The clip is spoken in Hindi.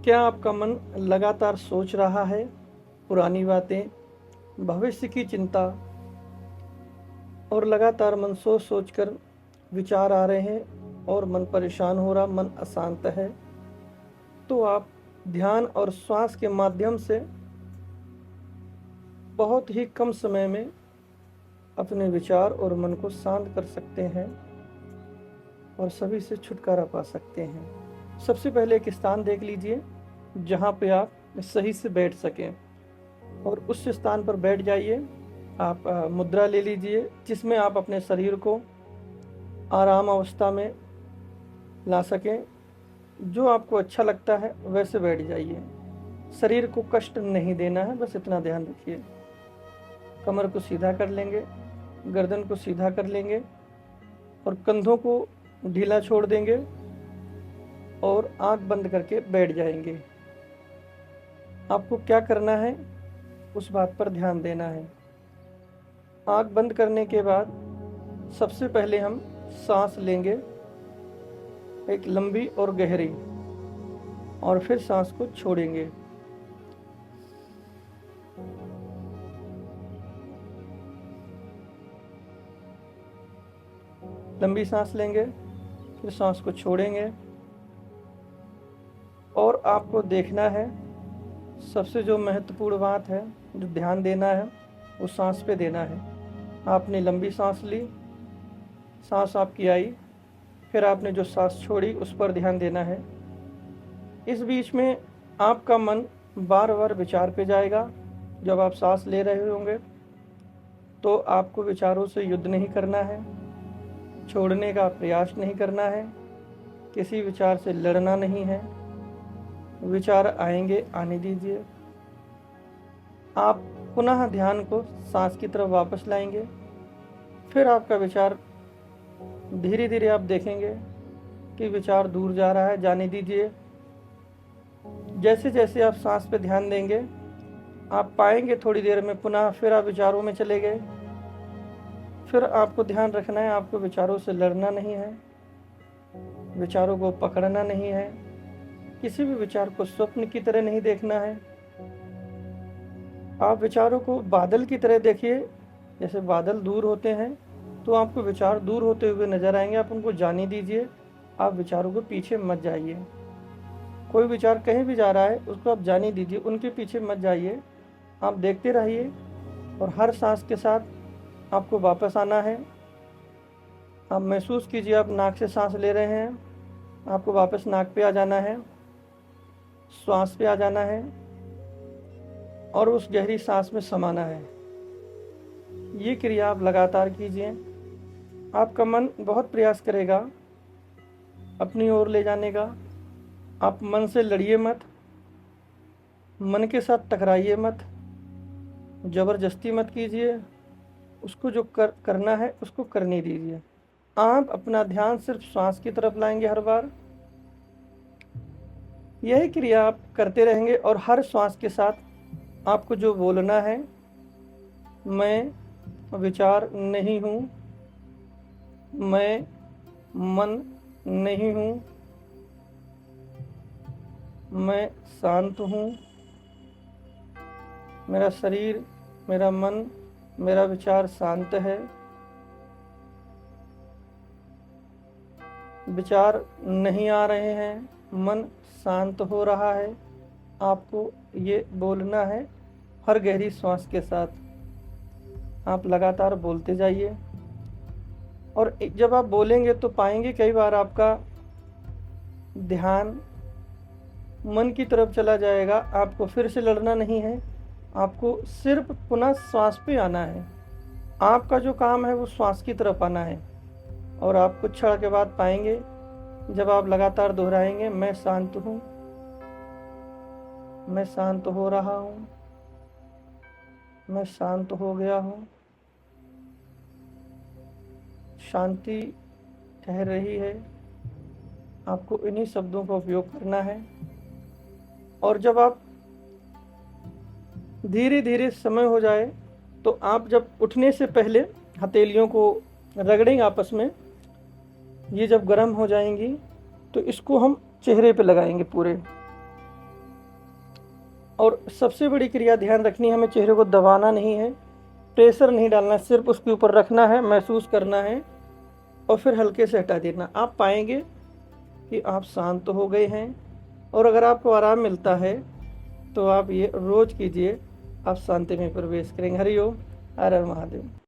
क्या आपका मन लगातार सोच रहा है? पुरानी बातें, भविष्य की चिंता और लगातार मन सोच सोच कर विचार आ रहे हैं और मन परेशान हो रहा, मन अशांत है, तो आप ध्यान और श्वास के माध्यम से बहुत ही कम समय में अपने विचार और मन को शांत कर सकते हैं और सभी से छुटकारा पा सकते हैं। सबसे पहले एक स्थान देख लीजिए जहाँ पे आप सही से बैठ सकें और उस स्थान पर बैठ जाइए। आप मुद्रा ले लीजिए जिसमें आप अपने शरीर को आराम अवस्था में ला सकें। जो आपको अच्छा लगता है वैसे बैठ जाइए। शरीर को कष्ट नहीं देना है, बस इतना ध्यान रखिए। कमर को सीधा कर लेंगे, गर्दन को सीधा कर लेंगे और कंधों को ढीला छोड़ देंगे और आंख बंद करके बैठ जाएंगे। आपको क्या करना है उस बात पर ध्यान देना है। आंख बंद करने के बाद सबसे पहले हम सांस लेंगे, एक लंबी और गहरी, और फिर सांस को छोड़ेंगे। लंबी सांस लेंगे, फिर सांस को छोड़ेंगे और आपको देखना है, सबसे जो महत्वपूर्ण बात है, जो ध्यान देना है, वो सांस पे देना है। आपने लंबी सांस ली, सांस आपकी आई, फिर आपने जो सांस छोड़ी उस पर ध्यान देना है। इस बीच में आपका मन बार बार विचार पे जाएगा। जब आप सांस ले रहे होंगे तो आपको विचारों से युद्ध नहीं करना है, छोड़ने का प्रयास नहीं करना है, किसी विचार से लड़ना नहीं है। विचार आएंगे, आने दीजिए। आप पुनः ध्यान को सांस की तरफ वापस लाएंगे। फिर आपका विचार धीरे धीरे आप देखेंगे कि विचार दूर जा रहा है, जाने दीजिए। जैसे जैसे आप सांस पे ध्यान देंगे आप पाएंगे थोड़ी देर में पुनः फिर आप विचारों में चले गए। फिर आपको ध्यान रखना है, आपको विचारों से लड़ना नहीं है, विचारों को पकड़ना नहीं है, किसी भी विचार को स्वप्न की तरह नहीं देखना है। आप विचारों को बादल की तरह देखिए। जैसे बादल दूर होते हैं तो आपको विचार दूर होते हुए नजर आएंगे, आप उनको जाने दीजिए। आप विचारों को पीछे मत जाइए। कोई विचार कहीं भी जा रहा है उसको आप जाने दीजिए, उनके पीछे मत जाइए। आप देखते रहिए और हर सांस के साथ आपको वापस आना है। आप महसूस कीजिए आप नाक से सांस ले रहे हैं, आपको वापस नाक पे आ जाना है, श्वास पे आ जाना है और उस गहरी सांस में समाना है। ये क्रिया आप लगातार कीजिए। आपका मन बहुत प्रयास करेगा अपनी ओर ले जाने का। आप मन से लड़िए मत, मन के साथ टकराइए मत, ज़बरदस्ती मत कीजिए। उसको जो करना है उसको करने दीजिए। आप अपना ध्यान सिर्फ सांस की तरफ लाएंगे हर बार। यही क्रिया आप करते रहेंगे और हर श्वास के साथ आपको जो बोलना है, मैं विचार नहीं हूँ, मैं मन नहीं हूँ, मैं शांत हूँ, मेरा शरीर, मेरा मन, मेरा विचार शांत है, विचार नहीं आ रहे हैं, मन शांत हो रहा है। आपको ये बोलना है हर गहरी सांस के साथ। आप लगातार बोलते जाइए और जब आप बोलेंगे तो पाएंगे कई बार आपका ध्यान मन की तरफ चला जाएगा। आपको फिर से लड़ना नहीं है, आपको सिर्फ पुनः श्वास पे आना है। आपका जो काम है वो श्वास की तरफ आना है और आप कुछ क्षण के बाद पाएंगे जब आप लगातार दोहराएंगे, मैं शांत हूँ, मैं शांत हो रहा हूँ, मैं शांत हो गया हूँ, शांति ठहर रही है। आपको इन्हीं शब्दों का उपयोग करना है। और जब आप धीरे धीरे समय हो जाए तो आप जब उठने से पहले हथेलियों को रगड़ेंगे आपस में। ये जब गर्म हो जाएंगी तो इसको हम चेहरे पे लगाएंगे पूरे। और सबसे बड़ी क्रिया ध्यान रखनी है, हमें चेहरे को दबाना नहीं है, प्रेशर नहीं डालना, सिर्फ उसके ऊपर रखना है, महसूस करना है और फिर हल्के से हटा देना। आप पाएंगे कि आप शांत हो गए हैं। और अगर आपको आराम मिलता है तो आप ये रोज़ कीजिए, आप शांति में प्रवेश करेंगे। हरि ओम, हर हर महादेव।